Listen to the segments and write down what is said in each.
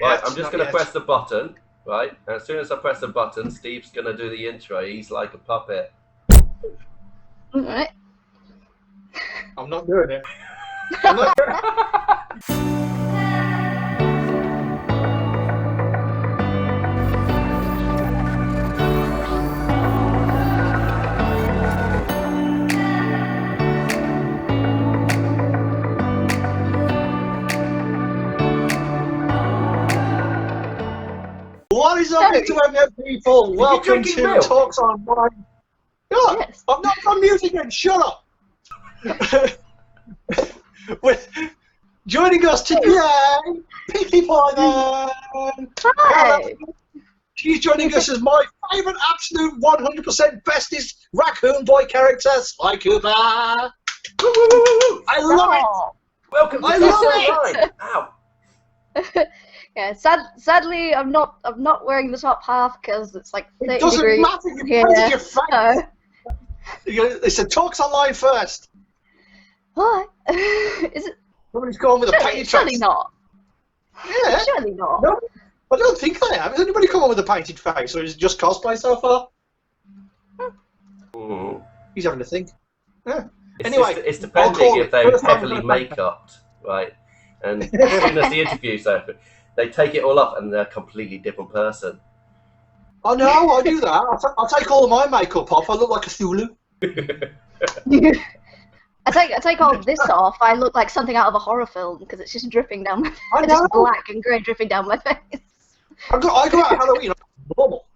Right, I'm just going to press the button, right? And as soon as I press the button, Steve's going to do the intro. He's like a puppet. Alright. I'm not doing it. I'm not doing it. What is up, internet people? Welcome to milk? Talks Online. Shut up! Yes. I'm not on music again. Shut up! Joining us today, Pinkie Pie. Hi! She's joining us as my favourite, absolute 100% bestest raccoon boy character, Sly Cooper. I love it. Welcome to I Talks love Online. Ow. Yeah, sadly, I'm not wearing the top half because it's like 30 It doesn't degrees matter. You here. painted your face. So, They said Talks Online first. what? Is it? Somebody's gone with a painted Surely face. not. Yeah. Surely not. No, I don't think they have. Has anybody come on with a painted face, or is it just cosplay so far? Mm. He's having a think. Yeah. It's Anyway, it's I'll depending call if it. they're First time heavily I'm gonna- make-upped, right? And as soon as the interview's over, they take it all off and they're a completely different person. Oh no, I do that. I'll take all of my makeup off. I look like a Thulu. I take all this off. I look like something out of a horror film because it's just dripping down my face. I It's know. just black and grey dripping down my face. I go out on Halloween. I'm normal.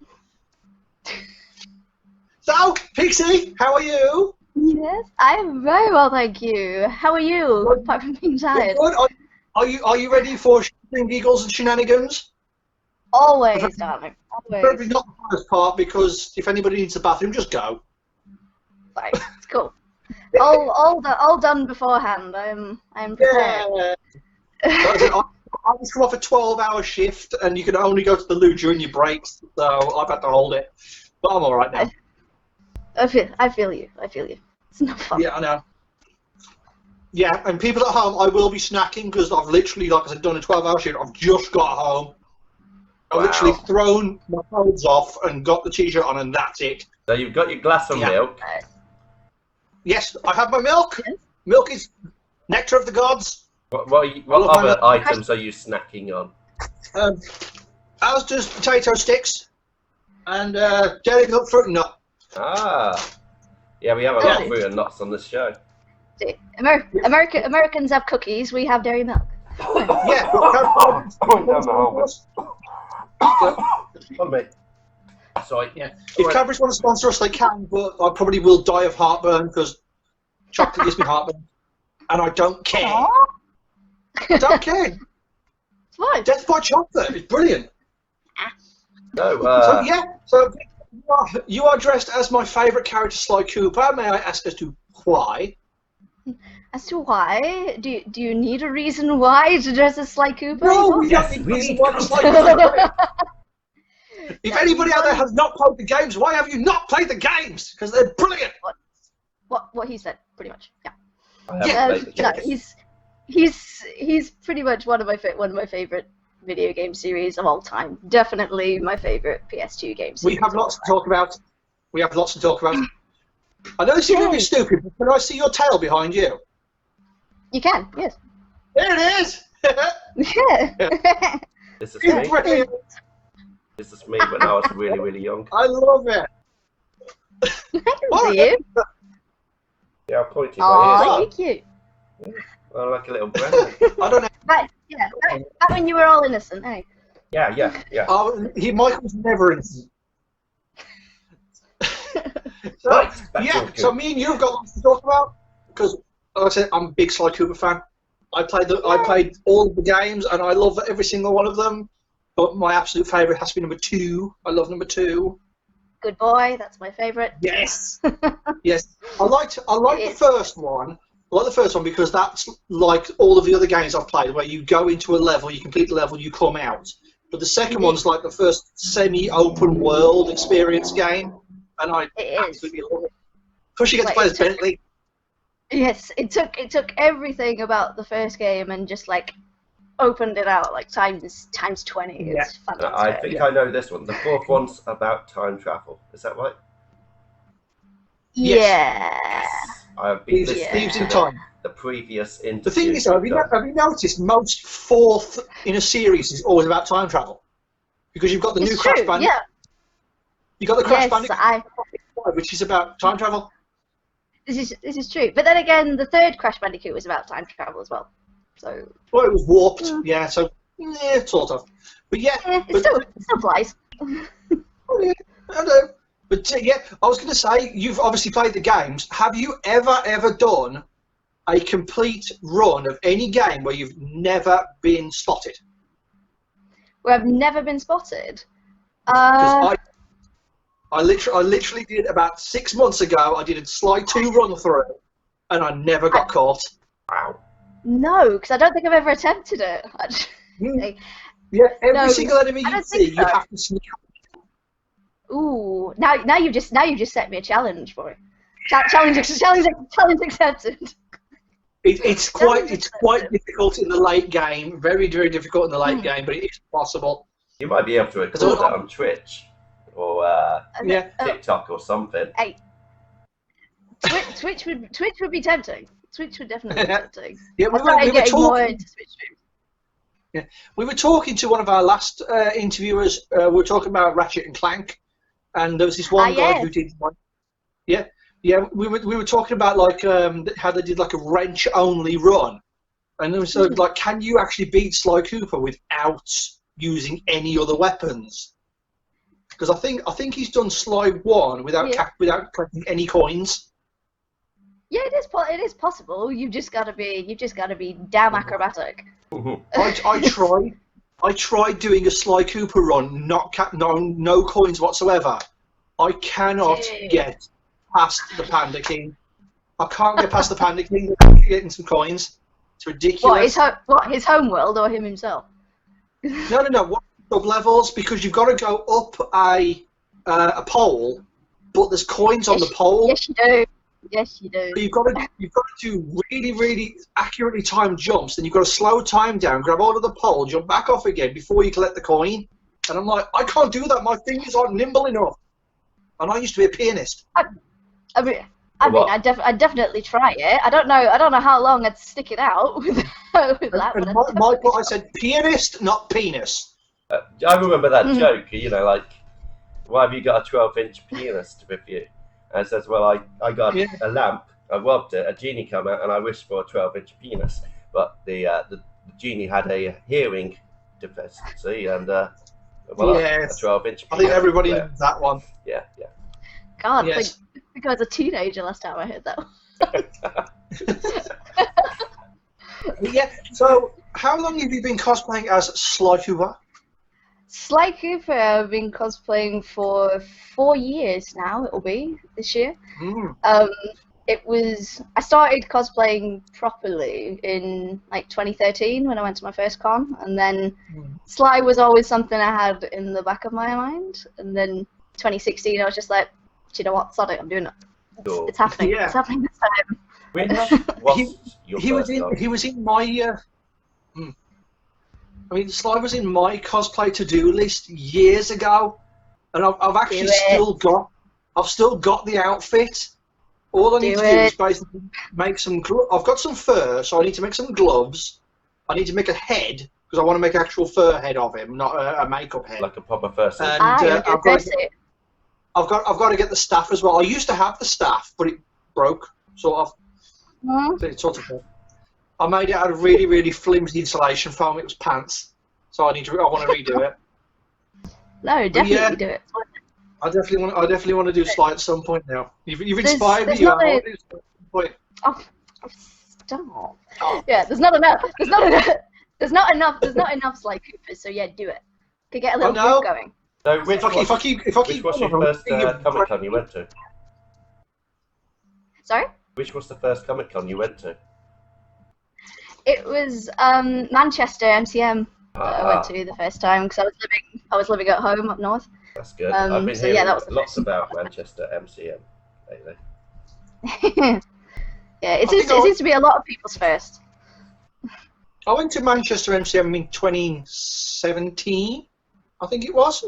So, Pixie, how are you? Yes, I'm very well, thank you. How are you? Apart from being tired. Good. Are you ready for shooting giggles and shenanigans? Always, darling. Probably Always. not the first part, because if anybody needs a bathroom, just go. Fine. It's cool. All done beforehand. I'm prepared. Yeah. I just come off a 12-hour shift, and you can only go to the loo during your breaks, so I've had to hold it. But I'm all right now. I feel you. It's not fun. Yeah, I know. Yeah, and people at home, I will be snacking because I've literally, like I said, done a 12-hour shift. I've just got home. I've literally thrown my clothes off and got the t-shirt on, and that's it. So you've got your glass of milk. Yes, I have my milk. Yes. Milk is nectar of the gods. What other items are you snacking on? Asda's potato sticks and dairy milk fruit and nut. Ah. Yeah, we have a lot of fruit and nuts on this show. See, Americans have cookies. We have dairy milk. Yeah. Going down the hallway. On me. Sorry. Yeah. If Cadbury's want to sponsor us, they can, but I probably will die of heartburn because chocolate gives me heartburn, and I don't care. Aww. I don't care. It's fine. Death by chocolate is brilliant. So, So yeah. So you are dressed as my favourite character, Sly Cooper. May I ask as to why? As to why? Do you need a reason why to dress as Sly Cooper? No, we Yes, don't need we reason need why Sly Cooper. If anybody out there has not played the games, why have you not played the games? Because they're brilliant. What he said, pretty much. Yeah. I haven't played the No, games. he's pretty much one of my favorite video game series of all time. Definitely my favorite PS2 game series. We have lots to talk about. I know this is going to be stupid, but can I see your tail behind you? You can, yes. There it is! Yeah. This is It's me. brilliant. This is me when I was really, really young. I love it. I can see you. Yeah, I'll point you Aw, my you're cute. ears. I'm like a little brand. I don't know. Back when you were all innocent, hey. Yeah. Michael's never innocent. So, Right, that's yeah, all good. so me and you have got lots to talk about because, like I said, I'm a big Sly Cooper fan. I played all of the games and I love every single one of them. But my absolute favourite has to be number 2. I love number 2. Good boy, that's my favorite. Yes, yes. I like the first one. I like the first one because that's like all of the other games I've played, where you go into a level, you complete the level, you come out. But the second one's like the first semi-open world experience game, and I absolutely love it. Plus, you get to play as Bentley. Yes, it took everything about the first game and just like opened it out like times 20. Yeah. It's fantastic. I think I know this one. The fourth one's about time travel. Is that right? Yeah. I've been Thieves listening in to Time. the previous interview. The thing is, have you noticed most fourth in a series is always about time travel? Because you've got the new It's Crash true, Bandicoot. yeah. You've got the Crash Yes, Bandicoot, which is about time travel. This is true. But then again, the third Crash Bandicoot was about time travel as well. So. Well, it was warped, yeah. So, yeah, sort of. But yeah, It still applies. Oh, yeah, I know. But yeah, I was going to say, you've obviously played the games. Have you ever done a complete run of any game where you've never been spotted? Where I've never been spotted. Because I literally did about 6 months ago. I did a Sly 2 run through, and I never got caught. Wow. No, because I don't think I've ever attempted it. Yeah, every No, single enemy I you don't see, think so. you have to sneak up. Ooh, now you've just set me a challenge for it. Challenge accepted. It's quite difficult in the late game. Very difficult in the late game, but it is possible. You might be able to record it on Twitch or TikTok or something. Hey, Twitch would be tempting. Twitch would definitely be tempting. Yeah, I started getting more into Twitch streams. Yeah, we were talking to one of our last interviewers. We were talking about Ratchet and Clank, and there was this one guy who did one. Yeah. We were talking about like how they did like a wrench only run, and it was like, can you actually beat Sly Cooper without using any other weapons? Because I think he's done Sly 1 without collecting any coins. Yeah, it is possible. You've just got to be damn acrobatic. I tried doing a Sly Cooper run, no coins whatsoever. I cannot get past the Panda King. I can't get past the Panda King without getting some coins. It's ridiculous. His home world or him himself? No. What sub levels? Because you've got to go up a pole, but there's coins on the pole. Yes, you do. Yes, you do. So you've got to do really accurately timed jumps. Then you've got to slow time down, grab hold of the pole, jump back off again before you collect the coin. And I'm like, I can't do that. My fingers aren't nimble enough. And I used to be a pianist. I'd definitely try it. I don't know how long I'd stick it out with that. And Michael, I said pianist, not penis. I remember that joke. You know, like, why have you got a 12-inch pianist with you? And it says, well, I got a lamp, I rubbed it, a genie came out, and I wished for a 12-inch penis. But the genie had a hearing deficiency, and a 12-inch penis. I think everybody knows that one. Yeah. God, yes. I think I was a teenager last time I heard that one. Yeah, so how long have you been cosplaying as Sly Cooper? Sly Cooper, I've been cosplaying for 4 years now, it'll be, this year. I started cosplaying properly in like 2013 when I went to my first con, and then Sly was always something I had in the back of my mind, and then 2016 I was just like, do you know what, sod it, I'm doing it. It's happening. Yeah. It's happening this time. He was in my I mean, Sly was in my cosplay to-do list years ago, and I've actually still got the outfit. All I need to do is basically make some. I've got some fur, so I need to make some gloves. I need to make a head because I want to make an actual fur head of him, not a makeup head. Like a proper fursuit. And I've got to get the staff as well. I used to have the staff, but it broke, sort of. So it's sort of. I made it out of really flimsy insulation foam. It was pants, so I want to redo it. No, definitely do it. I definitely want to do Sly at some point now. You've inspired me. I want to do Sly at some point. Oh, stop. Oh. Yeah, there's not enough. There's not enough Sly Coopers. So yeah, do it. Could get a little group going. So which was your first Comic Con you went to? Sorry? Which was the first Comic Con you went to? It was Manchester MCM that I went to the first time because I was living at home up north. That's good. I've been hearing lots about Manchester MCM lately. Yeah, it seems to be a lot of people's first. I went to Manchester MCM in 2017, I think it was.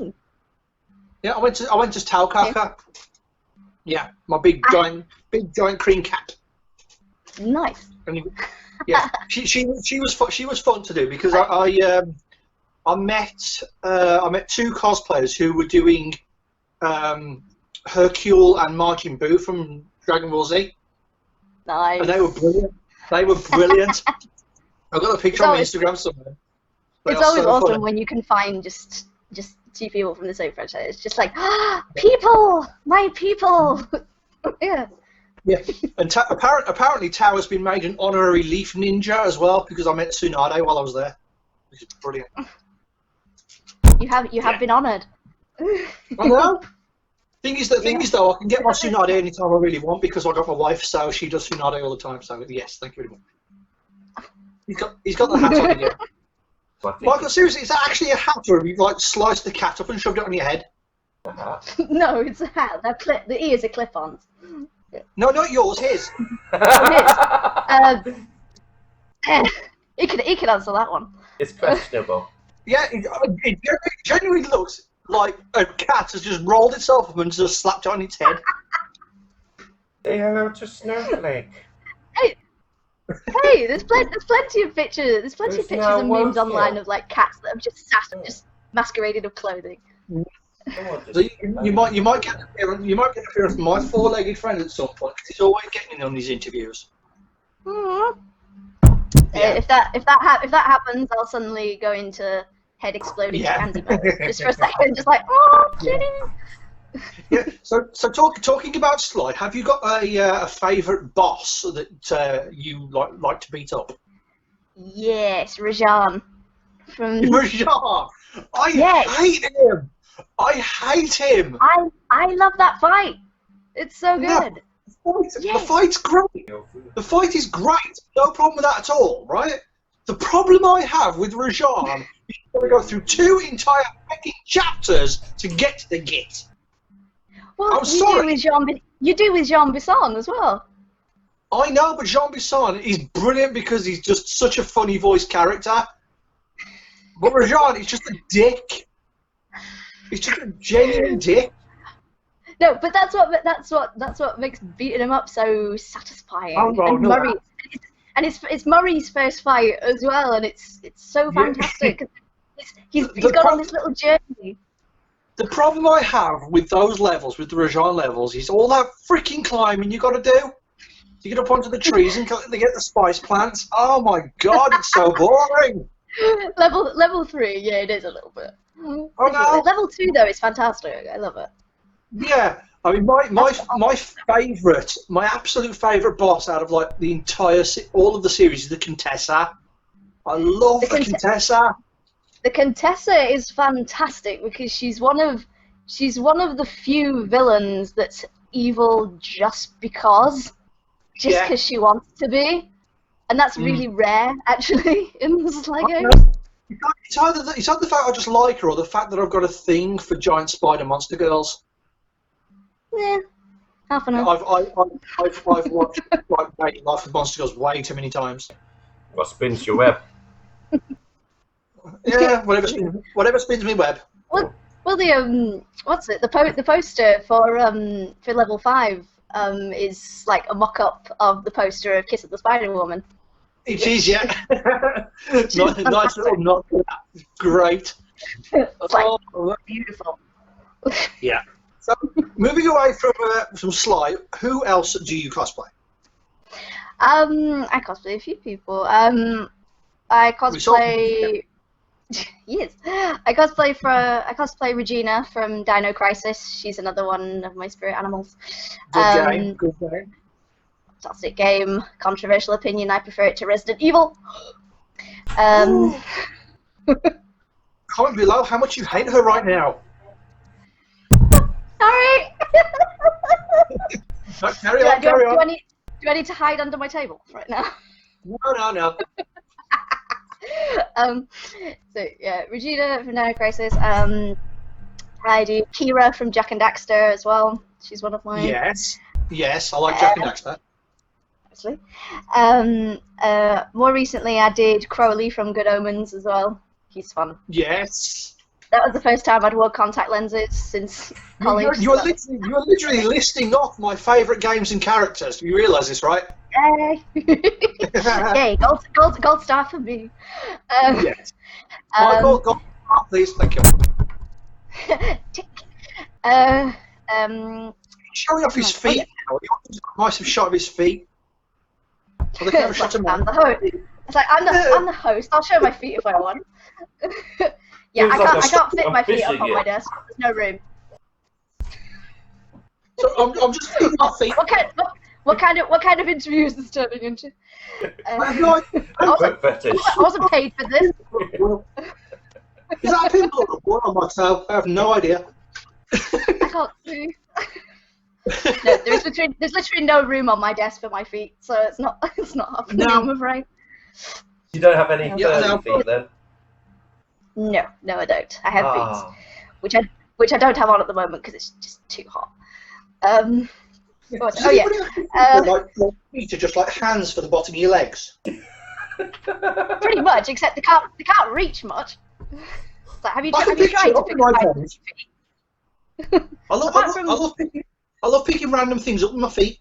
Yeah, I went to Talksontour. Yeah, my big giant cream cat. Nice. And yeah, she was fun to do because I met two cosplayers who were doing Hercule and Majin Buu from Dragon Ball Z. Nice. And they were brilliant. I've got a picture on my Instagram somewhere. It's always so awesome when you can find just two people from the same franchise. It's just like, people! My people! Yeah. Yeah, and apparently Tao has been made an honorary Leaf Ninja as well because I met Tsunade while I was there, which is brilliant. You have been honoured. I know. Thing is though, I can get my Tsunade anytime I really want because I got my wife, so she does Tsunade all the time. So yes, thank you very much. He's got the hat on again. Michael, seriously, is that actually a hat, or have you like sliced the cat up and shoved it on your head? No, it's a hat. The ears are clip-ons. No, not yours. His. He can answer that one. It's questionable. Yeah, it genuinely looks like a cat has just rolled itself up and just slapped it on its head. Say hello to Snowflake. Hey, there's plenty of pictures. There's plenty of pictures and memes online of like cats that have just sat and just masqueraded of clothing. So you might get appearance from my four-legged friend at some point. Cause he's always getting in on these interviews. Yeah. If that happens, I'll suddenly go into head exploding candy mode just for a second, just like kitty. Yeah. So talking about Sly, have you got a favourite boss that you like to beat up? Yes, Rajan. Rajan. I hate him. I hate him. I love that fight. It's so good. The fight's great. The fight is great. No problem with that at all, right? The problem I have with Rajan is you've got to go through 2 entire fucking chapters to get to the git. Well, you do with Jean Bisson as well. I know, but Jean Bisson is brilliant because he's just such a funny voice character. But Rajan is just a dick. He's just a genuine dick. No, but that's what makes beating him up so satisfying. Oh, no, and no. Murray, and it's Murray's first fight as well, and it's so fantastic. He's gone on this little journey. The problem I have with those levels, with the Rajan levels, is all that freaking climbing you got to do. You get up onto the trees and they get the spice plants. Oh my god, it's so boring. Level 3, yeah, it is a little bit. Oh no. Level 2 though is fantastic. I love it. Yeah, I mean my absolute favourite boss out of like all of the series is the Contessa. I love the Contessa. The Contessa is fantastic because she's one of the few villains that's evil just because she wants to be, and that's really rare actually in the Sly games. It's either the fact I just like her or the fact that I've got a thing for giant spider monster girls. Yeah, half an hour. I've watched like Life of Monster Girls way too many times. What spins your web? Yeah, whatever spins me web. Well, the what's it? The poster for level 5 is like a mock-up of the poster of Kiss of the Spider Woman. It is, yeah. Nice little knock. Great. It's like beautiful. Yeah. So moving away from Sly, who else do you cosplay? I cosplay a few people. I cosplay. Yes, I cosplay Regina from Dino Crisis. She's another one of my spirit animals. Good game. Fantastic game. Controversial opinion. I prefer it to Resident Evil. Comment below how much you hate her right now. Sorry. Carry on. Do I need to hide under my table right now? No. So yeah, Regina from Dino Crisis. I do Kira from Jack and Daxter as well. She's one of mine. Yes, I like Jack and Daxter. obviously. More recently, I did Crowley from Good Omens as well. He's fun. Yes. That was the first time I'd wore contact lenses since college. You're literally listing off my favourite games and characters. You realise this, right? Yay! Yay! Gold star for me. Yes. Michael, go on, please. Thank you. Tick. Showing off his feet. Nice shot of his feet. Well, they It's like, I'm the host. It's like I'm the host. I'll show my feet if I want. Yeah, I can't fit my feet up on my desk. There's no room. So I'm just feeling my feet. What kind of interview is this turning into? I wasn't paid for this. Is that a pimple on my toe? I have no idea. I can't see. No, there's literally no room on my desk for my feet, so it's not happening. I'm afraid. You don't have any furry feet then? No, I don't. I have boots, which I don't have on at the moment because it's just too hot. Like feet are just like hands for the bottom of your legs. Pretty much, except they can't reach much. So have you tried to fix my feet? I love picking random things up with my feet.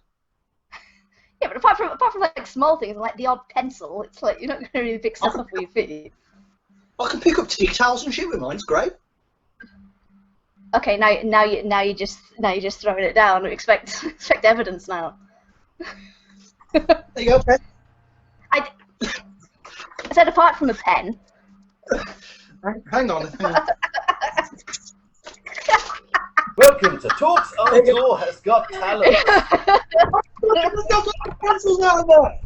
Yeah, but apart from like small things like the odd pencil, it's like you're not going to really pick stuff up with your feet. I can pick up tea towels and shit with mine. It's great. Okay, now you're just throwing it down. Expect evidence now. There you go, pen. I said apart from a pen. Hang on. Welcome to Talksontour has got talent. Pencils out of there.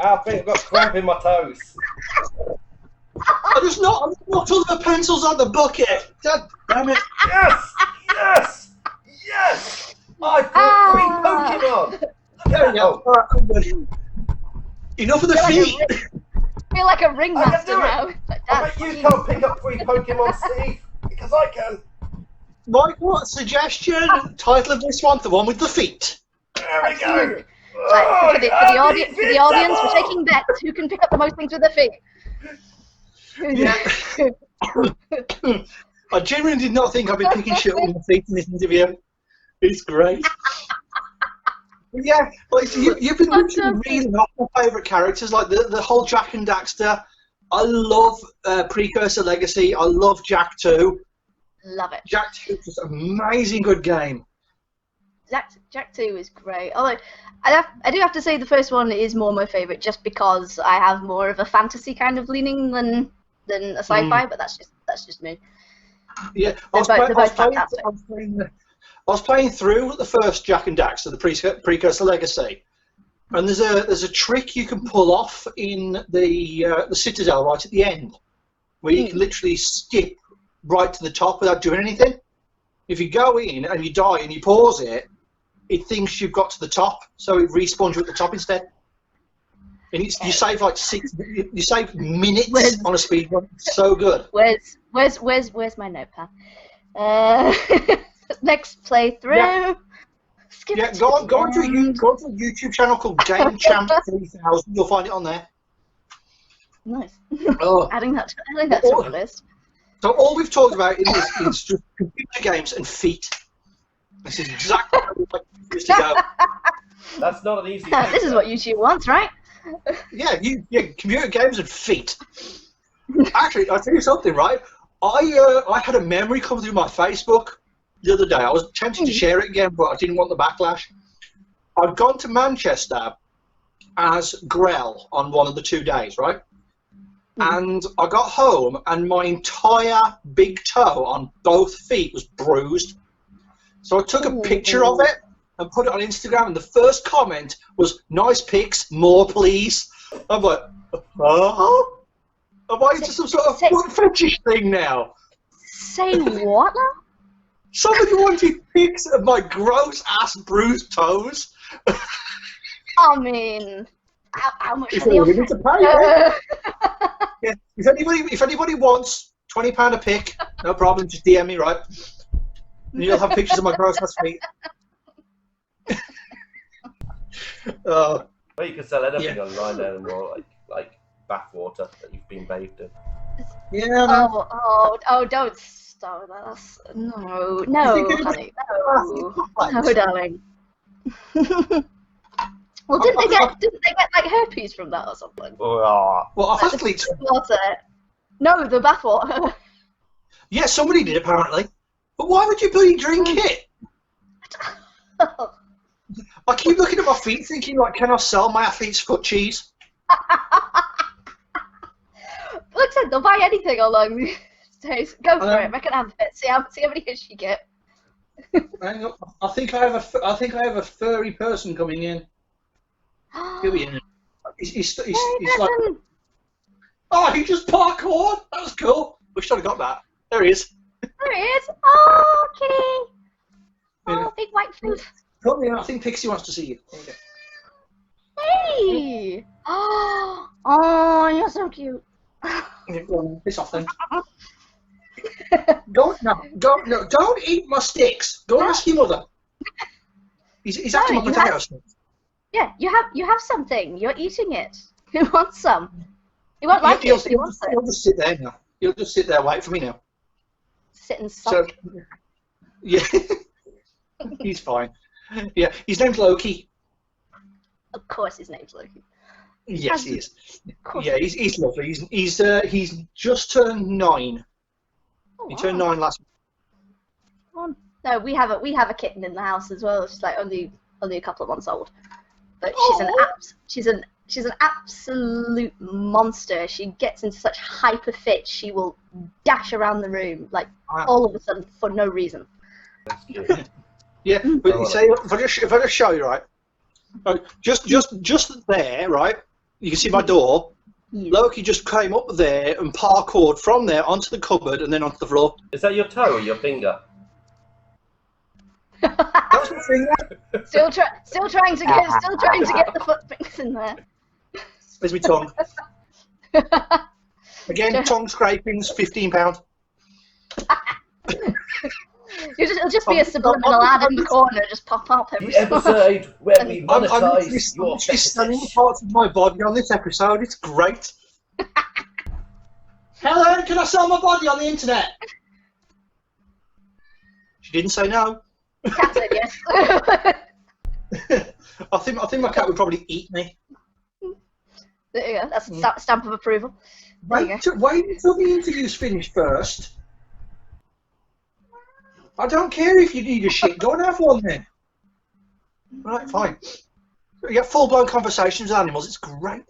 I think I've got cramp in my toes. I'm not all the pencils on the bucket. God damn it. Yes! I brought 3 Pokemon. There we go. Enough of the feet. I feel like a ringmaster now. I bet you can't pick up 3 Pokemon, Steve, because I can. Mike, what suggestion? Title of this one, the one with the feet. There we go. Right, for the audience, we're taking bets. Who can pick up the most things with their feet? Yeah. I genuinely did not think I'd be picking shit up with my feet in this interview. It's great. Yeah, like, you've been literally reading off my favourite characters, like the whole Jack and Daxter. I love Precursor Legacy. I love Jack 2. Love it. Jack 2 is just an amazing good game. Jack 2 is great. Although I do have to say the first one is more my favourite, just because I have more of a fantasy kind of leaning than a sci-fi. But that's just me. Yeah, they're both fantastic. I was playing through the first Jack and Daxter, the Precursor Legacy, and there's a trick you can pull off in the Citadel right at the end, where you can literally skip right to the top without doing anything. If you go in and you die and you pause it, it thinks you've got to the top, so it respawns you at the top instead. And you save like you save minutes on a speed run. It's so good. Where's my notepad? Next playthrough. Yeah, go on to a YouTube channel called Game Champ 3000. You'll find it on there. Nice. Oh. adding that to the list. So all we've talked about in this is just computer games and feet. This is exactly how we'd like this to go. That's not an easy. This is what YouTube wants, right? Yeah, computer games and feet. Actually, I'll tell you something, right? I had a memory come through my Facebook the other day. I was tempted to share it again, but I didn't want the backlash. I'd gone to Manchester as Grell on one of the 2 days, right? And I got home, and my entire big toe on both feet was bruised. So I took a picture of it and put it on Instagram, and the first comment was, "Nice pics, more please." I'm like, oh? Am I into some sort of foot fetish thing now? Say what now? Somebody wanted pics of my gross-ass bruised toes. I mean, how much If are they need to pay, yeah. If anybody wants £20 a pic, no problem, just DM me, right? And you'll have pictures of my gross ass feet. Well, you can sell anything online anymore, like bathwater that you've been bathed in. Yeah. Oh, don't start us. No, honey, no, darling. Well, didn't they get like herpes from that or something? Oh. Well, athletes. Water. No, the bathwater. Yeah, somebody did apparently. But why would you bloody drink it? I keep looking at my feet, thinking like, can I sell my athlete's foot cheese? Like I said, they'll buy anything along these days. Go for it. Make an advert. See how many hits you get. Hang on. I think I have a furry person coming in. He'll be in. He's like, oh, he just parkoured. That was cool. We should have got that. There he is. There he is. Oh, kitty. Oh, big white foot. Come in. I think Pixie wants to see you. Okay. Hey. Oh, you're so cute. Piss off then. Don't eat my sticks. Go and ask your mother. He's after my potato sticks. Yeah, you have something. You're eating it. He wants some. He won't like it, but he wants it. He'll just sit there now. He'll just sit there, wait for me now. Sit and suck. So, yeah, he's fine. Yeah, his name's Loki. Of course, his name's Loki. Yes, he is. Yeah, he's lovely. He's just turned 9. Oh, he turned 9 last week. No, we have a kitten in the house as well. She's like only a couple of months old, but she's an absolute monster. She gets into such hyper fits. She will dash around the room like all of a sudden for no reason. Yeah, but you say if I just show you right, just there, right. You can see my door. Yeah. Loki just came up there and parkoured from there onto the cupboard and then onto the floor. Is that your toe or your finger? That was my finger. Still trying to get the footprints in there. There's my tongue. Again, tongue scrapings, £15. It'll just be a subliminal ad in the corner, just pop up every The episode where we monetize your I'm selling parts of my body on this episode. It's great. Helen, can I sell my body on the internet? She didn't say no. Cat said yes. I think my cat would probably eat me. There you go. That's a stamp of approval. Wait until the interview's finished first. I don't care if you need a shit. Go and have one then. Right, fine. You get full-blown conversations with animals. It's great.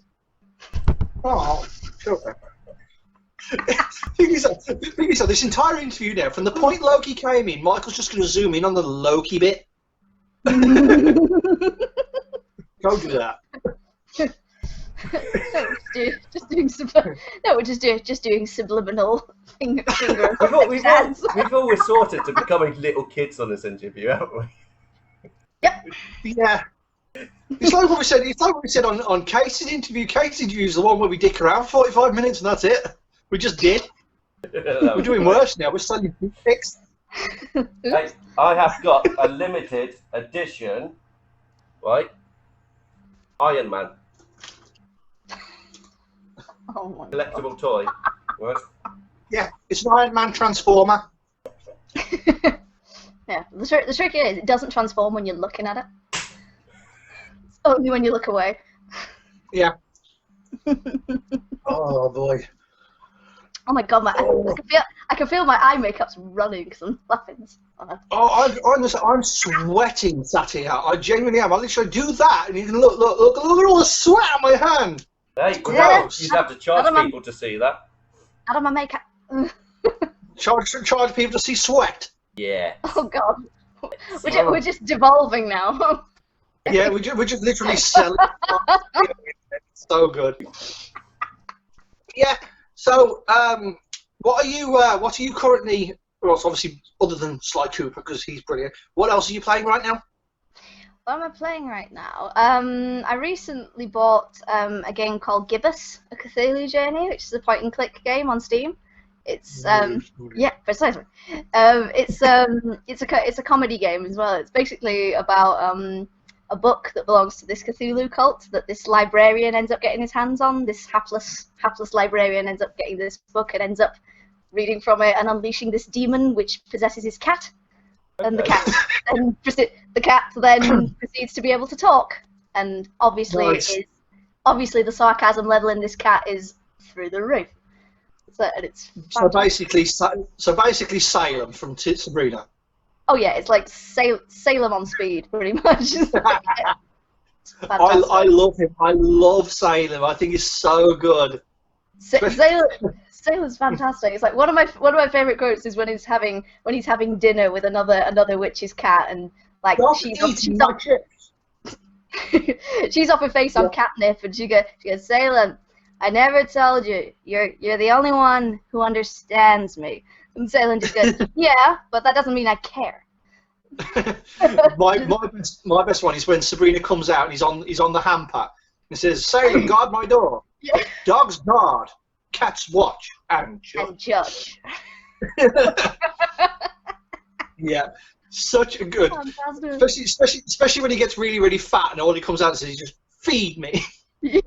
Oh, sure. Thing is, this entire interview now, from the point Loki came in, Michael's just going to zoom in on the Loki bit. Go do that. We're just doing subliminal finger. We've always sorted to becoming little kids on this interview, haven't we? Yep. Yeah. It's like what we said. It's like what we said on Casey's interview. Casey's interview is the one where we dick around for 45 minutes and that's it. We just did. We're doing worse now. We're selling pics. Hey, I have got a limited edition, right? Iron Man. Oh my Collectible toy. Right? Yeah, it's an Iron Man transformer. Yeah, the trick is it doesn't transform when you're looking at it. It's only when you look away. Yeah. Oh boy. Oh my god, I can feel my eye makeup's running because I'm laughing so hard. Oh, I'm sweating sat here. I genuinely am. I literally do that, and you can look at all the sweat on my hand. Hey, gross. You'd have to charge people to see that. Out of my makeup. Charge people to see sweat. Yeah. Oh god. We're just devolving now. Yeah, we're just literally selling. So good. Yeah. So, what are you currently? Well, it's obviously other than Sly Cooper because he's brilliant. What else are you playing right now? What am I playing right now? I recently bought a game called Gibbous: A Cthulhu Journey, which is a point-and-click game on Steam. It's yeah, precisely. It's a comedy game as well. It's basically about a book that belongs to this Cthulhu cult that this librarian ends up getting his hands on. This hapless librarian ends up getting this book and ends up reading from it and unleashing this demon which possesses his cat. And the cat then proceeds to be able to talk. And obviously obviously the sarcasm level in this cat is through the roof. So basically Salem from Sabrina. Oh yeah, it's like Salem on speed, pretty much. I love him. I love Salem. I think he's so good. Salem's fantastic. It's like one of my favorite quotes is when he's having dinner with another witch's cat, and like she's off her face on catnip, and she goes, Salem, I never told you. You're the only one who understands me. And Salem just goes, yeah, but that doesn't mean I care. my best one is when Sabrina comes out and he's on the hamper and says, Salem, guard my door. Yeah. Dogs guard, cats watch and judge. Yeah, such a good. Especially when he gets really, really fat and all he comes out and says, just feed me. Yeah.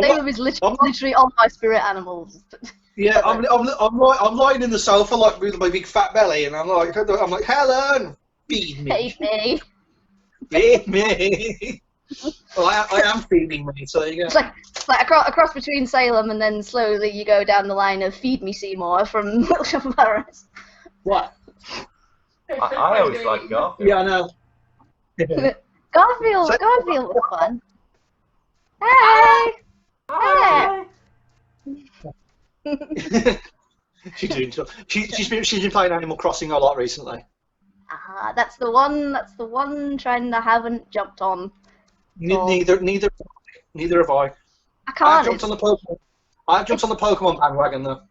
Salem is literally all my spirit animals. Yeah, I'm lying in the sofa like with my big fat belly, and I'm like, Helen, feed me. Feed me. Feed me. Well, I am feeding me, so there you go. It's like across between Salem, and then slowly you go down the line of Feed Me Seymour from Little Shop of Horrors. What? I always like Garfield. Yeah, I know. Garfield was fun. Hey! Hey! She's been playing Animal Crossing a lot recently. That's the one trend I haven't jumped on. Neither have I. I can't. I've jumped on the Pokemon bandwagon though.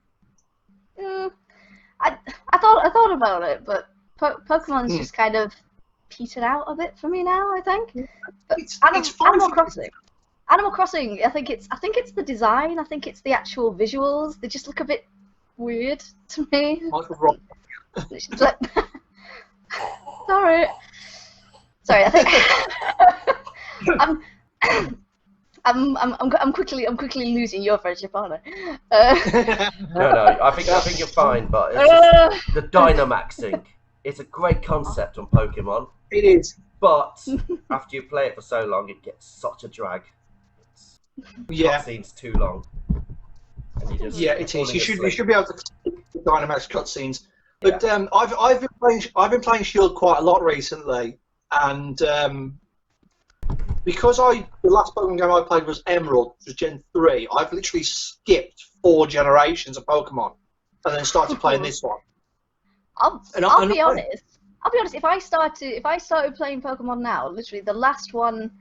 I thought about it, but Pokemon's just kind of petered out a bit for me now. I think. But Animal Crossing. I think it's the design. I think it's the actual visuals. They just look a bit weird to me. Sorry. I think I'm quickly losing your friendship, aren't I? No. I think you're fine, but it's just the Dynamaxing. It's a great concept on Pokemon. It is. But after you play it for so long, it gets such a drag. Cutscenes too long. And you just it is. You should be able to Dynamax cutscenes. But I've been playing Shield quite a lot recently, and because the last Pokemon game I played was Emerald, which was Gen 3. I've literally skipped 4 generations of Pokemon, and then started playing this one. I'll be honest. If I started playing Pokemon now, literally the last one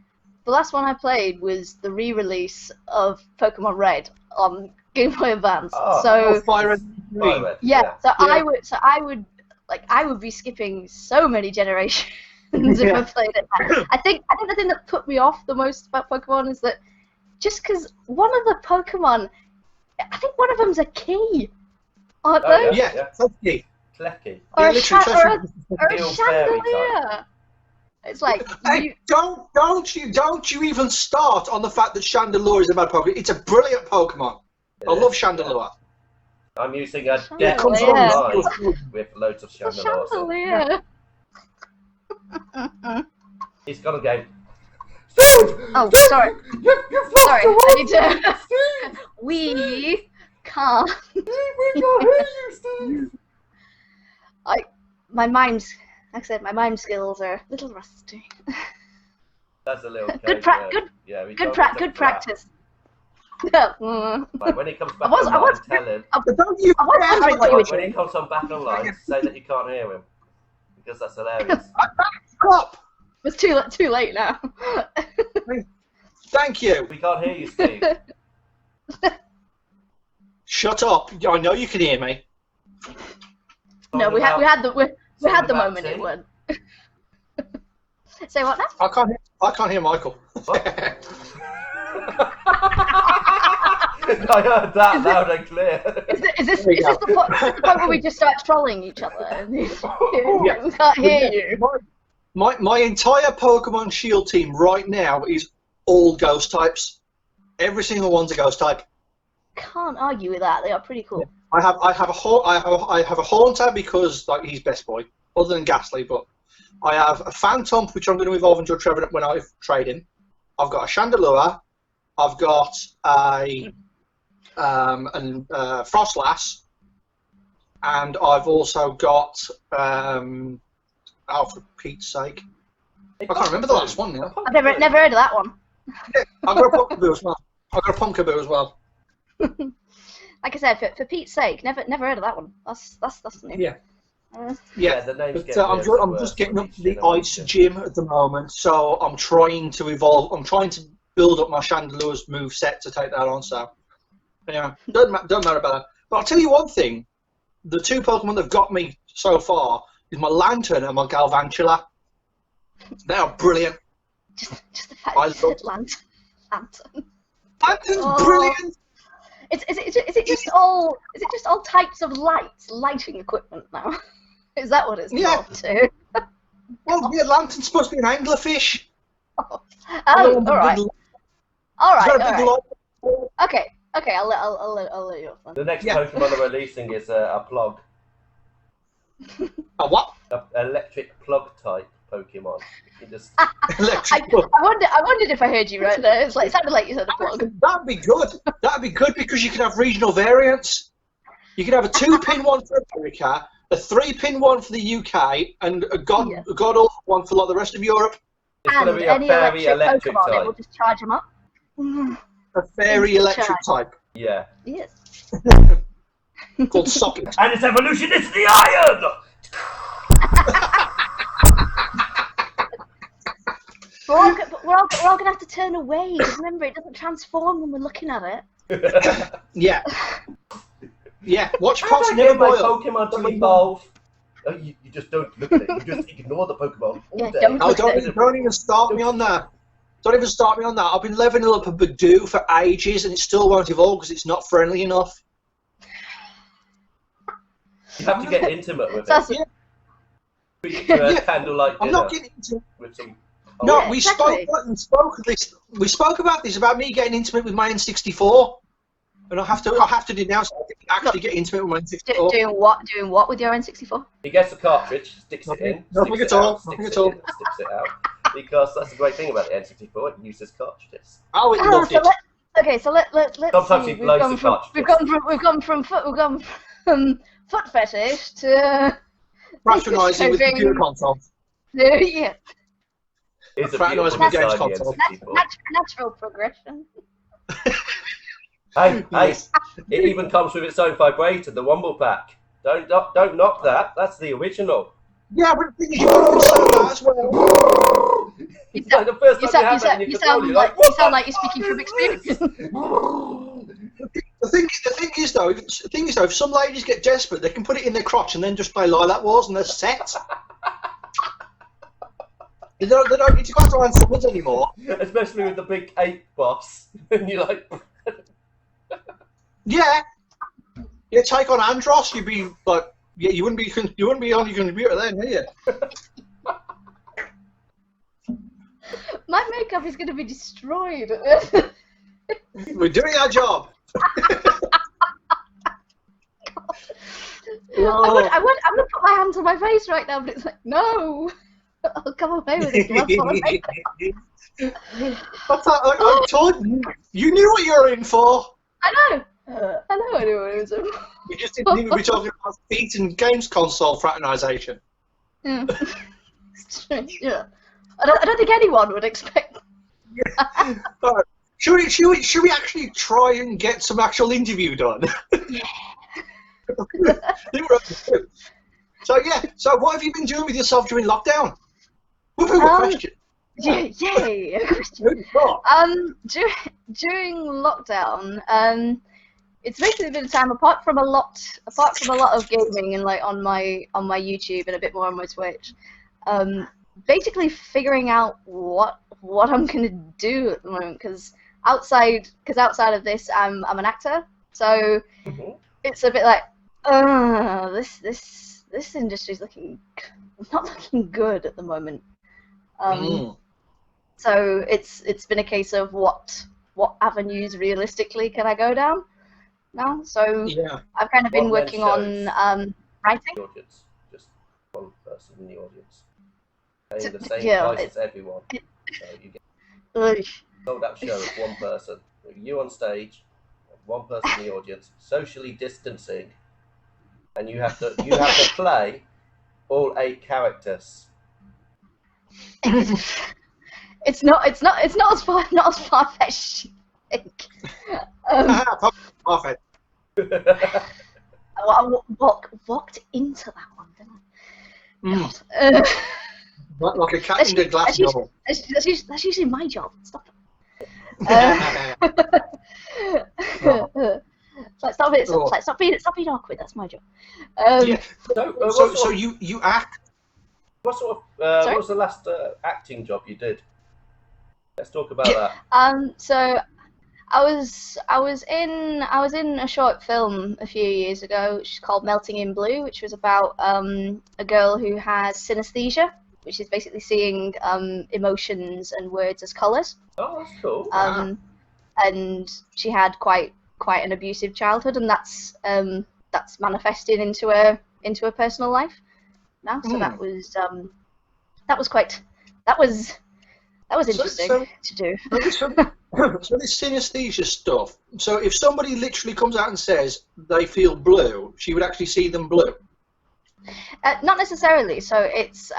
I played was the re-release of Pokemon Red on Game Boy Advance. Fire Red. Yeah. I would be skipping so many generations if I played it. I think the thing that put me off the most about Pokemon is that just because one of the Pokemon, I think one of them's a key, aren't they? Yeah. Clecky. Or a chandelier. It's like don't you even start on the fact that Chandelure is a bad Pokemon. It's a brilliant Pokemon. I love Chandelure. I'm using a deck online with loads of Chandelures. He's got a game. Oh, sorry. Sorry, I need to. We can't. We can't hear you, Steve. My mime skills are a little rusty. That's a little good practice. Like when he comes back online, tell him. When he comes back online, say that you can't hear him, because that's hilarious. Stop! It's too late now. Thank you. We can't hear you, Steve. Shut up! I know you can hear me. No, we had the moment it went. Say what now? I can't hear Michael. I heard that loud and clear. Is this the point where we just start trolling each other? We can't hear you. My entire Pokemon Shield team right now is all ghost types. Every single one's a ghost type. Can't argue with that. They are pretty cool. I have a Haunter because like he's best boy, other than Ghastly. But I have a Phantom, which I'm going to evolve into a Trevenant when I trade him. I've got a Chandelure. I've got a Frostlass, and I've also got oh, for Pete's sake, I can't remember the last one now. I've never heard of that one. Yeah, I've got a Pumpkaboo as well. I've got a Pumpkaboo as well. Like I said, for Pete's sake, never heard of that one. That's new. Yeah. Yeah, the names But get I'm just getting up to the ice gym at the moment, so I'm trying to evolve. I'm trying to build up my Chandelure's move set to take that on. So yeah, don't matter about that. But I'll tell you one thing: the two Pokemon that've got me so far is my Lantern and my Galvantula. They are brilliant. Just the fact that you said Lantern. Lantern's brilliant. Is it just all types of lighting equipment now? Is that what it's called too? Well, yeah, Lantern's supposed to be an anglerfish. All right. Okay, I'll let you off. The next Pokemon they're releasing is a plug. A what? An electric plug type Pokemon. You just electric. I wondered if I heard you right there. It sounded like you said a plug. That'd be good. That'd be good because you could have regional variants. You could have a 2-pin one for America, a 3-pin one for the UK, and a god awful one for like the rest of Europe. It's going to be a fairy electric Pokemon, type. it will just charge them up. A fairy electric type. Yeah. Yes. Called Socket. And its evolution is the iron! We're all going to have to turn away. Remember, it doesn't transform when we're looking at it. Yeah. Yeah, watch How Pots do I get never my boil. Pokemon to evolve? Oh, you just don't look at it. You just ignore the Pokemon all day. Don't even start me on that. Don't even start me on that. I've been leveling up a Badoo for ages and it still won't evolve because it's not friendly enough. You have to get intimate with it. Treat it to a candlelight dinner. I'm not getting into with some. No, Yeah, we exactly. spoke about this about me getting intimate with my N64, and I have to denounce I didn't actually get intimate with my N64. Doing what with your N64? He gets a cartridge, sticks it in, Nothing sticks at it all. out, sticks Nothing it at all. in, sticks it out. Because that's the great thing about the N64, it uses cartridges. Oh, it loved it. Let's Sometimes see. he blows the cartridges. We've gone from foot fetish to Patronising with computer consoles. yeah. It's a Fraternising beautiful with games design, consoles. the N64. Natural progression. Hey, Yes. it even comes with its own vibrator, the Womble Pack. Don't knock that. That's the original. Yeah, but the thing is, you can sell that as well. It's like the first time you have that in your controller, you're like, you sound like you're speaking from experience. The thing is though, if some ladies get desperate, they can put it in their crotch and then just play Lilac Wars and they're set. They don't need to go to Iron Summons anymore. Especially with the big ape boss. And you're like... Yeah. You take on Andros, you'd be like, yeah, you wouldn't be on your computer then, would you? My makeup is going to be destroyed. We're doing our job. I want to put my hands on my face right now, but it's like, no. I'll come away with this gloves on my makeup. I told you. You knew what you were in for. I know I knew what it was. You just didn't think we'd be talking about feet and games console fraternisation. Yeah. Yeah. I don't think anyone would expect. Yeah. Right. Should we actually try and get some actual interview done? Yeah. So what have you been doing with yourself during lockdown? Woohoo, question. Yay! During lockdown, it's basically been a time apart from a lot of gaming and like on my YouTube and a bit more on my Twitch. Basically figuring out what I'm gonna do at the moment because outside of this I'm an actor, so it's a bit like this industry's not looking good at the moment. So it's been a case of what avenues realistically can I go down now. So I've kind of been working on writing. Audience, just one person in the audience, paying the same price as everyone. So you get sold out show of one person. You on stage, one person in the audience, socially distancing, and you have to play all 8 characters. It's not as far-fetched. Perfect. I walked into that one, didn't I? Like a cat in a glass bottle. That's usually my job. Stop it. Stop being awkward. That's my job. So you act. What sort of what was the last acting job you did? Let's talk about that. So I was in a short film a few years ago, which is called Melting in Blue, which was about a girl who has synesthesia, which is basically seeing emotions and words as colours. Oh, that's cool. And she had quite an abusive childhood, and that's manifested into her personal life now. So that was interesting to do. So this synesthesia stuff. So if somebody literally comes out and says they feel blue, she would actually see them blue. Not necessarily. So it's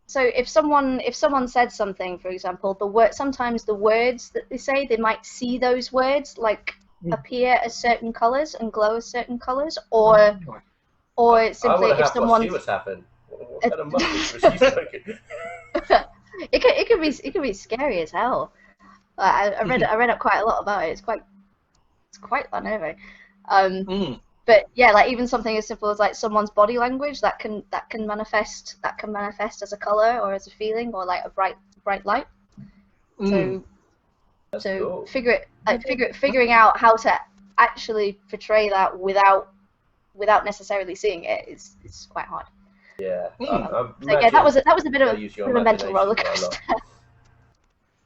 so if someone said something, for example, sometimes the words that they say, they might see those words like appear as certain colours and glow as certain colours, or simply if someone. What kind of message was she smoking? It could be scary as hell. I read up quite a lot about it. It's quite fun anyway. But yeah, like even something as simple as like someone's body language that can manifest as a color or as a feeling or like a bright light. So cool. figuring out how to actually portray that without necessarily seeing it is quite hard. Yeah. So yeah, that was a bit of a mental roller coaster.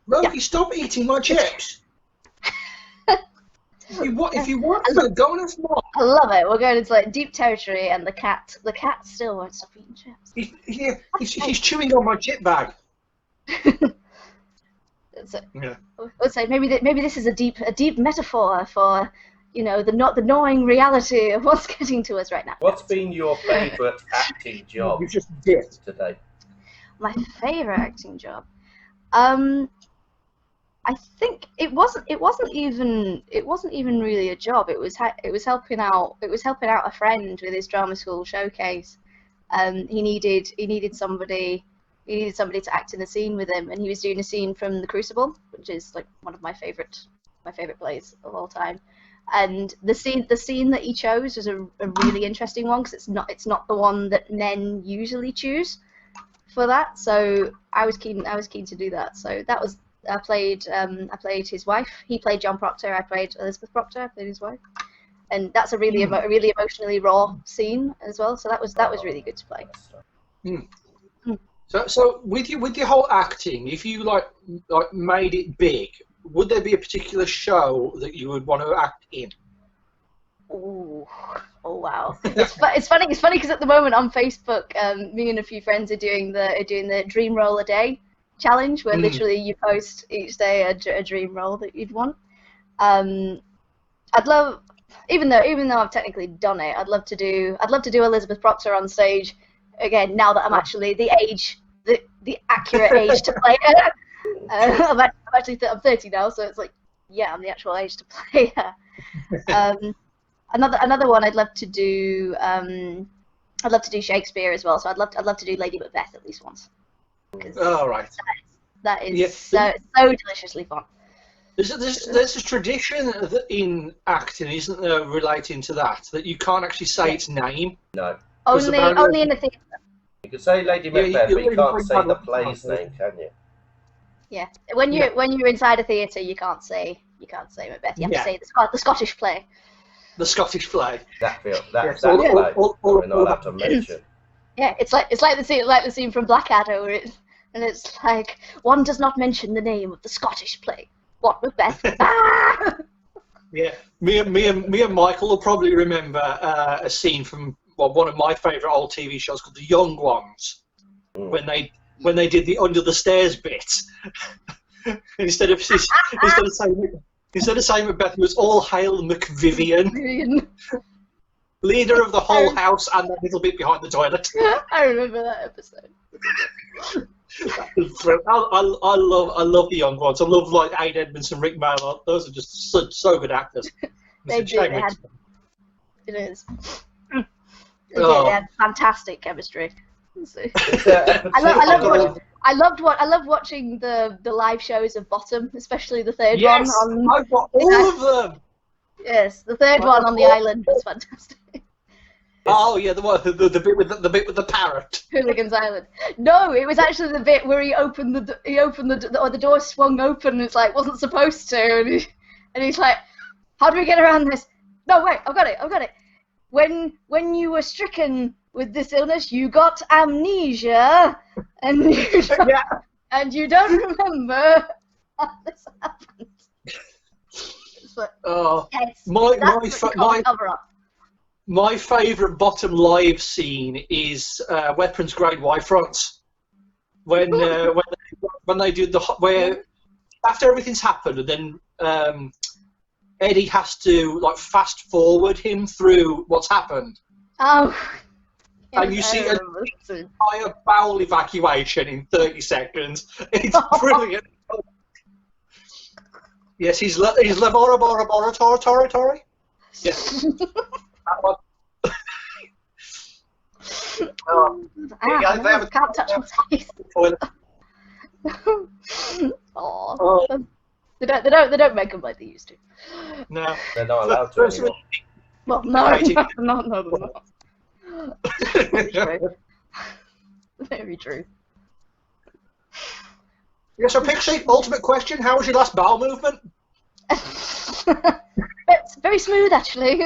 Roky, stop eating my chips. If you want to, go on and smile. I love it. We're going into like deep territory, and the cat still won't stop eating chips. He's chewing on my chip bag. So, let's say maybe this is a deep metaphor for the gnawing reality of what's getting to us right now. What's been your favourite acting job You just did today? My favourite acting job. I think it wasn't even really a job. It was helping out a friend with his drama school showcase. He needed somebody to act in a scene with him, and he was doing a scene from The Crucible, which is like one of my favorite plays of all time. And the scene that he chose was a really interesting one because it's not the one that men usually choose for that. So I was keen to do that. So that was. I played his wife. He played John Proctor. I played Elizabeth Proctor. I played his wife, and that's a really really emotionally raw scene as well. So that was really good to play. So with your whole acting, if you like made it big, would there be a particular show that you would want to act in? Oh wow! It's funny because at the moment on Facebook, me and a few friends are doing the dream roll a day challenge, where literally you post each day a dream role that you'd want. I'd love, even though I've technically done it, I'd love to do Elizabeth Proctor on stage again. Now that I'm actually the accurate age to play her. I'm 30 now, so it's like, yeah, I'm the actual age to play her. Another one I'd love to do Shakespeare as well. So I'd love to do Lady Macbeth at least once. Oh, right. That is so deliciously fun. There's a tradition in acting, isn't there, relating to that you can't actually say its name? No. Only in the theatre. You can say Lady Macbeth, but you can't say the play's name, can you? Yeah. When you're inside a theatre, you can't say Macbeth. You have to say the Scottish play. The Scottish play. That play. We're not allowed to mention. Yeah, it's like the scene from Blackadder where And it's like, one does not mention the name of the Scottish play. What, Macbeth? Ah! Yeah, me and Michael will probably remember a scene from one of my favourite old TV shows called The Young Ones, when they did the under the stairs bit. instead of saying Macbeth, it was all hail McVivian, leader of the whole house and that little bit behind the toilet. I remember that episode. I love the Young Ones. I love like Aid Edmondson, Rick Mallard. Those are just so good actors. They do. They had, it is. They Oh. had fantastic chemistry. So. I I loved watching the live shows of Bottom, especially the third Yes, one. I've got all of them. Yes, the third one on the island was fantastic. Oh yeah, the bit with the parrot. Hooligan's Island. No, it was actually the bit where he opened the door swung open and it's like wasn't supposed to, and he's like, how do we get around this? No, wait, I've got it. When you were stricken with this illness, you got amnesia, and you don't remember how this happened. It's like, yes, my favourite Bottom live scene is Weapons Grade Y fronts when they do where after everything's happened and then Eddie has to like fast forward him through what's happened. Oh. And you see an entire bowel evacuation in 30 seconds. It's brilliant. Yes, he's laboratory. Yes. That one. I can't touch my face. Aww. They don't make them like they used to. No. They're not allowed to anymore. Well, no, no. Very true. Very true. Yeah, so Pixie, ultimate question, how was your last bowel movement? It's very smooth, actually.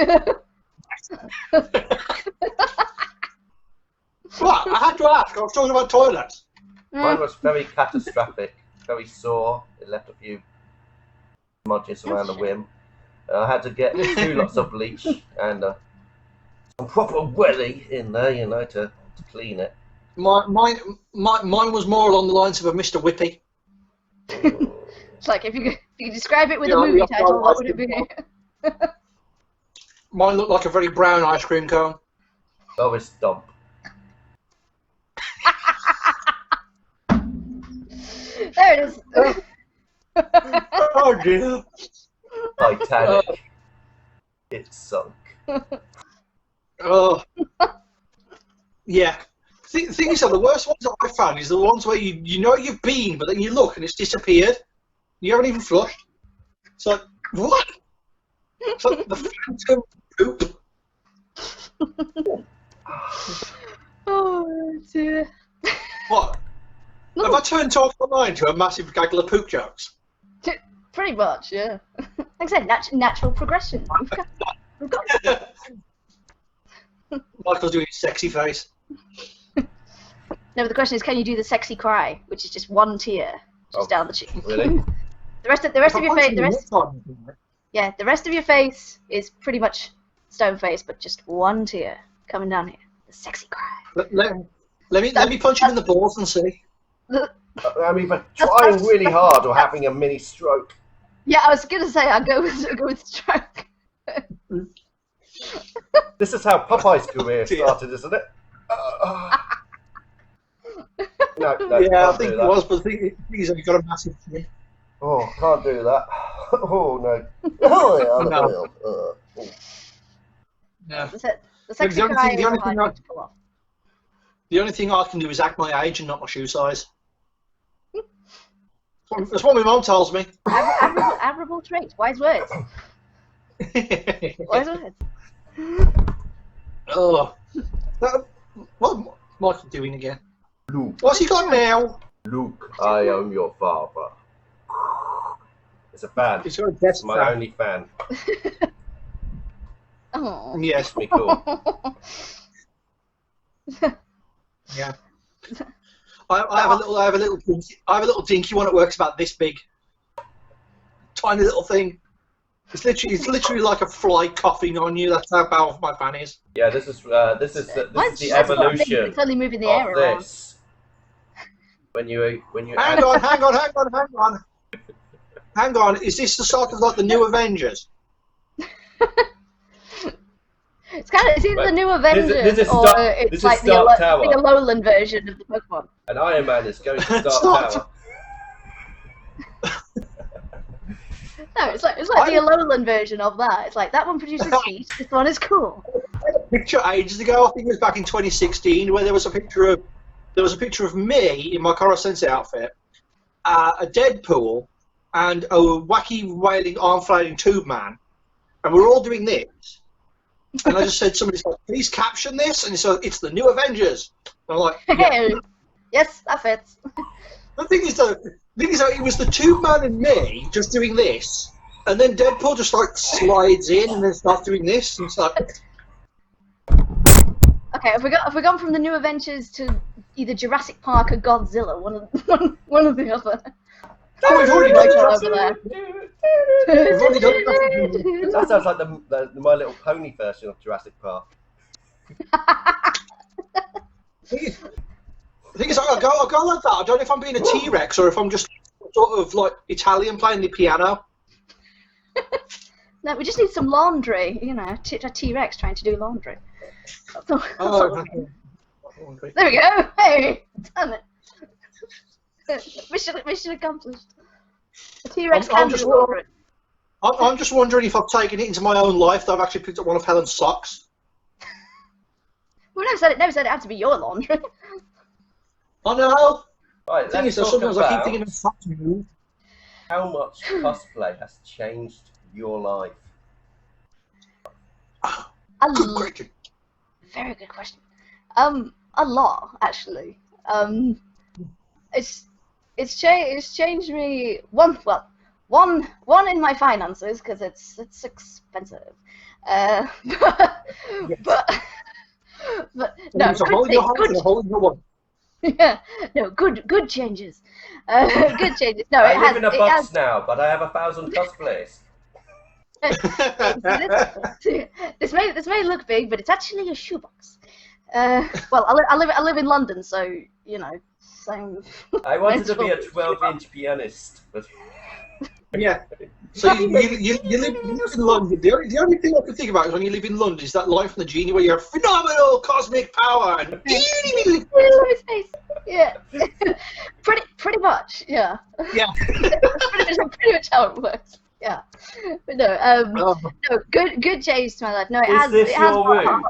What? I had to ask, I was talking about toilets. Mine was very catastrophic, very sore. It left a few smudges around the whim. I had to get 2 lots of bleach and some proper welly in there, you know, to clean it. Mine was more along the lines of a Mr. Whippy. It's like if you could describe it with a movie title, what would it be? Mine looked like a very brown ice cream cone. Oh, it's dump. There it is. Oh dear. Titanic. It sunk. Oh. Yeah. The thing is, the worst ones that I found is the ones where you know you've been, but then you look and it's disappeared. You haven't even flushed. It's like, what? It's like the phantom poop. Oh dear. What? No. Have I turned Talk Online to a massive gaggle of poop jokes? Pretty much, yeah. Like I said, natural progression. We've got Michael's doing his sexy face. No, but the question is, can you do the sexy cry, which is just one tear, just down the cheek? Really? The rest of your face, the rest of your face is pretty much stone face, but just one tear coming down here. The sexy cry. Let me punch him in the balls and see. I mean, but trying really hard or having a mini stroke. Yeah, I was gonna say I'll go with stroke. This is how Popeye's career started, isn't it? No, yeah, I think it was, but I think he's only got a massive chin. Oh, can't do that. Oh no. Oh yeah. No. The sexy cry is hard to pull off. The only thing I can do is act my age and not my shoe size. That's what my mum tells me. Admirable trait. Wise words. Wise words. Oh. What's Michael doing again? Luke. What's he got now? Luke, I am your father. It's a fan. He's got a desk my fan. only fan. Oh. Yes. Me cool. Yeah. I have a little dinky one at work. It's about this big, tiny little thing. It's literally like a fly coughing on you. That's how powerful my fan is. Yeah, this is the evolution it's only moving the of air around. this. When you Hang on. Is this the start of like the new Avengers? It's either the new Avengers it's like Stark Tower. the lowland version of the Pokemon. And Iron Man is going to Stark Tower. No, it's like the lowland version of that. It's like that one produces heat. This one is cool. I had a picture ages ago. I think it was back in 2016, where there was a picture of me in my Koro Sensei outfit, a Deadpool, and a wacky wailing arm flailing tube man, and we're all doing this. And I just said, somebody's like, please caption this, and so it's the new Avengers. And I'm like, yeah. Yes, that fits. The thing is though, it was the tube man and me just doing this, and then Deadpool just like slides in and then starts doing this, and it's like. Okay, have we gone from the new Avengers to either Jurassic Park or Godzilla? One or the other. No, we've already done that. We've already done that. That sounds like the My Little Pony version of Jurassic Park. The thing is, I go like that. I don't know if I'm being a T-Rex or if I'm just sort of like Italian playing the piano. No, we just need some laundry. You know, a T-Rex trying to do laundry. That's all there we go. Hey, done it. Mission accomplished. A T-Rex can do laundry. I'm just wondering if I've taken it into my own life that I've actually picked up one of Helen's socks. We never said it had to be your laundry. I know. Right, the thing is, sometimes I keep thinking of socks move. How much cosplay has changed your life? Good question. Very good question. A lot actually. It's changed me. One in my finances because it's expensive. But no, good changes. Good changes. No, I live in a box now, but I have 1,000 cosplays. This may look big, but it's actually a shoebox. Well, I live in London, so you know. Same. I wanted to be a 12-inch pianist, but yeah. So you live in London. The only thing I can think about is when you live in London is that line from the Genie where you have phenomenal cosmic power and yeah. pretty much, yeah. Yeah. pretty much how it works. Yeah. But no, good change to my life. No, it has. Is this your room?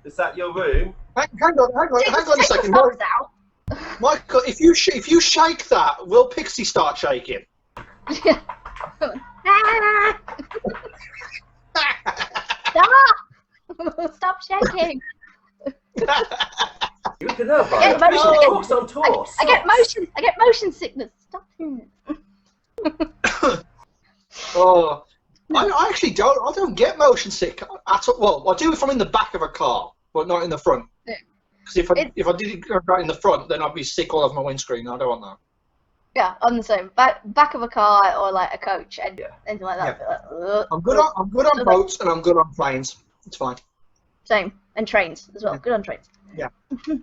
Is that your room? Hang on a second. Michael, if you shake that, will Pixie start shaking? Stop shaking. You can know about Talksontour. I get motion sickness. Stop it. Oh, I actually don't. I don't get motion sick at all. Well, I do if I'm in the back of a car, but not in the front. Because if I did it right in the front, then I'd be sick all over my windscreen. I don't want that. Yeah, I'm the same. Back of a car or like a coach, anything like that. Yeah. Like, I'm good on boats and I'm good on planes. It's fine. Same, and trains as well. Yeah. Good on trains. Yeah.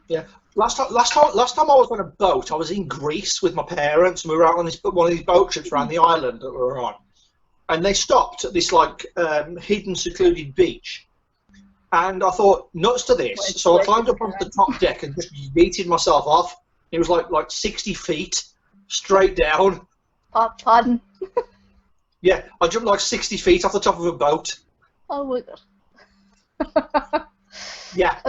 Yeah. Last time I was on a boat, I was in Greece with my parents, and we were out on one of these boat trips around the island that we were on, and they stopped at this like hidden, secluded beach. And I thought, nuts to this. So I climbed up onto the top deck and just yeeted myself off. It was like 60 feet straight down. Pardon? Yeah, I jumped like 60 feet off the top of a boat. Oh my god. Yeah.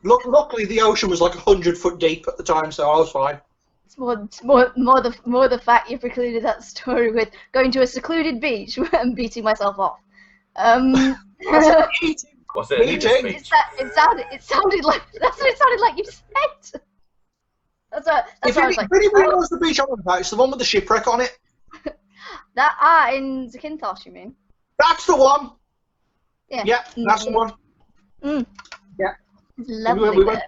Luckily, the ocean was like 100 foot deep at the time, so I was fine. It's more the fact you precluded that story with going to a secluded beach and beating myself off. Was it a beach? It sounded like that's what it sounded like you said. That's what I was like. If anybody knows the beach I'm on about, it's the one with the shipwreck on it. In Zakynthos, you mean? That's the one. Yeah. Yeah, that's the one. Mm. Yeah. It's lovely. We went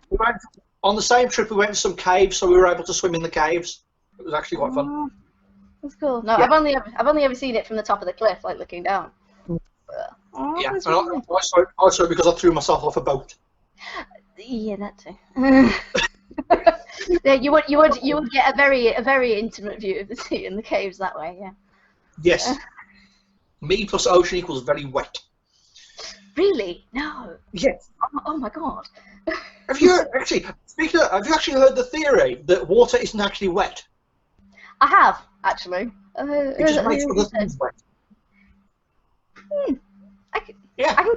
on the same trip we went to some caves, so we were able to swim in the caves. It was actually quite fun. Oh, that's cool. No, Yeah. I've only ever seen it from the top of the cliff, like looking down. Oh, Yeah, that's and really nice. I saw it because I threw myself off a boat. Yeah, that too. Yeah, you would get a very intimate view of the sea in the caves that way. Yeah. Yes. Me plus ocean equals very wet. Really? No. Yes. Oh my god. Have you actually heard the theory that water isn't actually wet? I have actually. It just makes other things wet. I can Yeah. kind of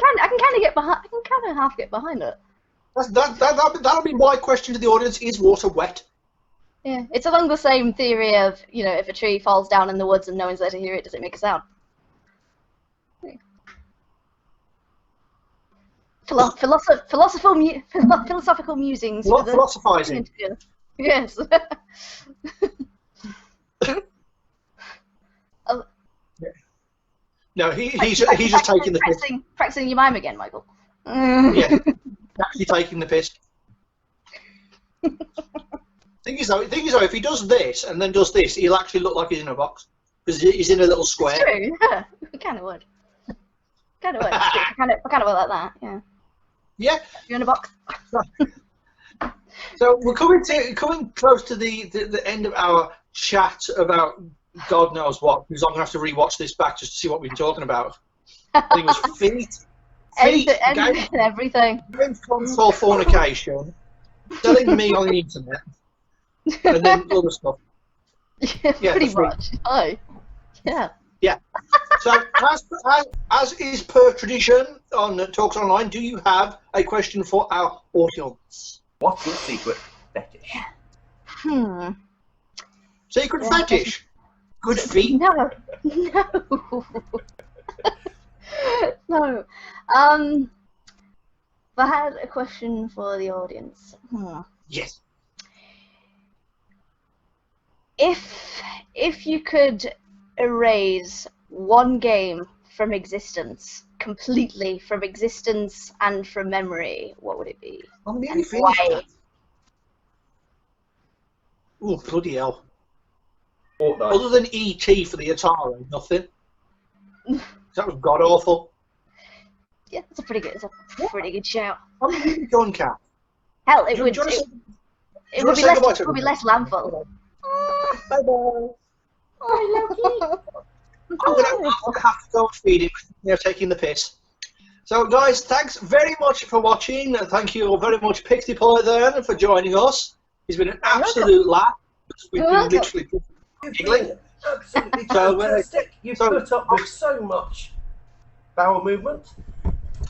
get behind. I can kind of half get behind it. That'll be my question to the audience: is water wet? Yeah, it's along the same theory of, you know, if a tree falls down in the woods and no one's there to hear it, does it make a sound? Philosophical musings. for the- Philosophizing. Yes. No, he's just taking the piss. Practicing your mime again, Michael. Yeah, actually taking the piss. Thing is though, if he does this and then does this, he'll actually look like he's in a box because he's in a little square. It's true. Yeah, it kind of would. Kind of would. I kind of would like that. Yeah. Yeah. You're in a box. So we're coming close to the end of our chat about God knows what, because I'm gonna have to rewatch this back just to see what we've been talking about. I think it was feet, everything. games, console, fornication, selling me on the internet, and then other stuff. Yeah, pretty much. Oh, yeah. Yeah. So, as is per tradition on Talks Online, do you have a question for our audience? What's your secret fetish? Secret fetish? Good feet? No. No. I had a question for the audience. Yes. If you could erase one game from existence, completely from existence and from memory, what would it be? I'm nearly And finished. why? Oh, bloody hell. Fortnite. Other than E.T. for the Atari, nothing. That was god awful. Yeah, it's a pretty good shout. I'm a gun cat. Hell, it Do would you wanna say- it you would be wanna say less goodbye to it would be everyone? less landful. Bye bye. Oh, Loki. I'm gonna have to go and feed him. They're taking the piss. So, guys, thanks very much for watching. And thank you very much, Pixie Pie, there, for joining us. It's been an absolute laugh. We've been literally giggling. Absolutely So, fantastic. You've put up with so much bowel movement.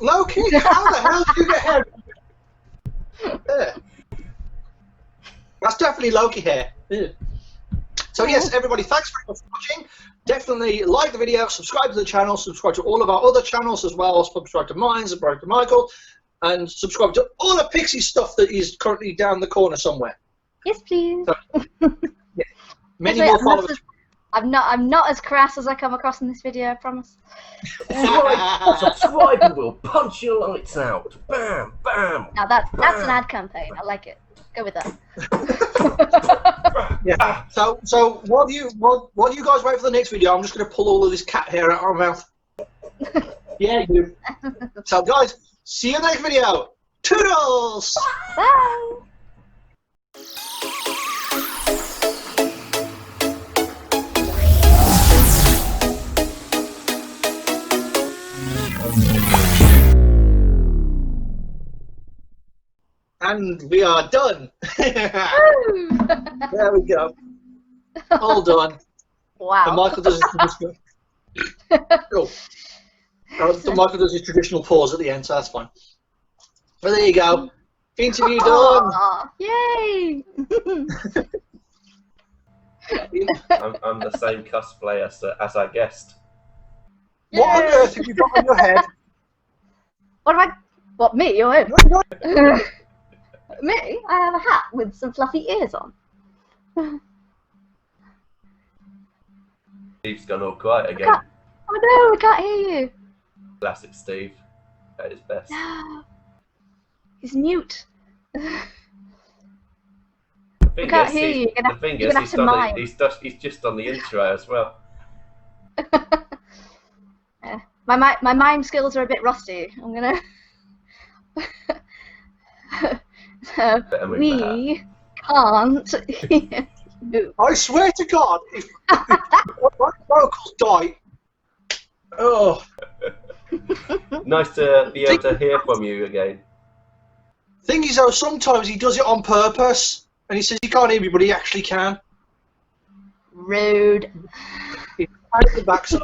Loki, how the hell did you get hair? Yeah. That's definitely Loki hair. Yeah. So yes, everybody, thanks very much for watching. Definitely like the video, subscribe to the channel, subscribe to all of our other channels as well. Subscribe to mine, subscribe to Michael, and subscribe to all the Pixie stuff that is currently down the corner somewhere. Yes, please. So, yeah. Many Actually, more followers. I'm not as crass as I come across in this video, I promise. Subscribe, we'll punch your lights out. Bam, bam. Now that's an ad campaign. I like it. Go with that. Yeah. So while you guys wait for the next video, I'm just going to pull all of this cat hair out of my mouth. Yeah, you. So guys, see you in the next video. Toodles! Bye. And we are done. There we go. All done. Wow. And Michael does his traditional. Cool. So Michael does his traditional pause at the end, so that's fine. Well, there you go. Interview done. Aw, yay! I'm the same cosplay as I guessed. What on earth have you got on your head? What, me or him? Me? I have a hat with some fluffy ears on. Steve's gone all quiet again. Oh no, I can't hear you. Classic Steve. At his best. No. He's mute. I can't hear you. The thing is, he's just on the intro as well. Yeah. My mime skills are a bit rusty. I'm gonna. So we can't hear you. I swear to God, if my vocals die. Oh. Nice to be able to hear from you again. Thing is, though, sometimes he does it on purpose, and he says he can't hear me, but he actually can. Rude. He's at the backside.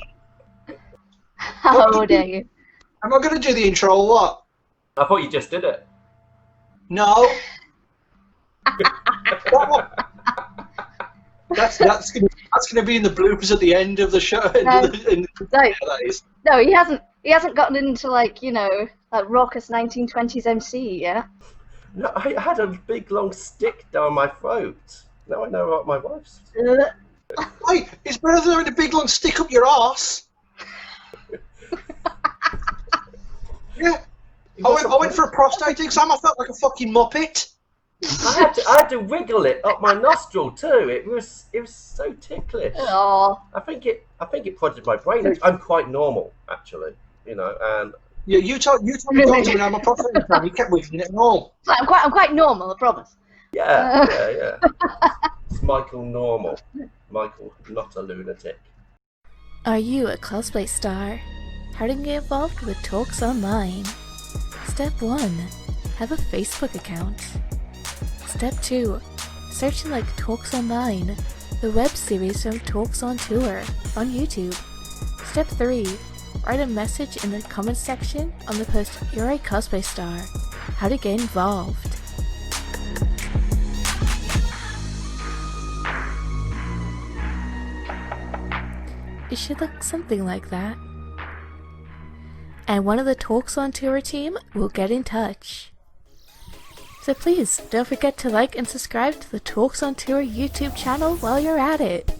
How dare you? Am I going to do the intro or what? I thought you just did it. No. That's gonna be in the bloopers at the end of the show. No, he hasn't gotten into like that raucous 1920s MC yet. No, I had a big long stick down my throat. Now I know what my wife's. Hey, it's better than having a big long stick up your arse. Yeah. I went for a prostate exam. I felt like a fucking muppet. I had to wiggle it up my nostril too. It was so ticklish. Oh. I think it prodded my brain. I'm quite normal actually, and yeah, you told the doctor when I'm a prostate exam. He kept wiggling it and all. I'm quite normal, I promise. Yeah. It's Michael normal. Michael, not a lunatic. Are you a cosplay star? How to get involved with Talks Online? Step 1. Have a Facebook account. Step 2. Search and like Talks Online, the web series from Talksontour on YouTube. Step 3. Write a message in the comments section on the post "You're a cosplay star." How to get involved. It should look something like that. And one of the Talksontour team will get in touch. So please, don't forget to like and subscribe to the Talksontour YouTube channel while you're at it.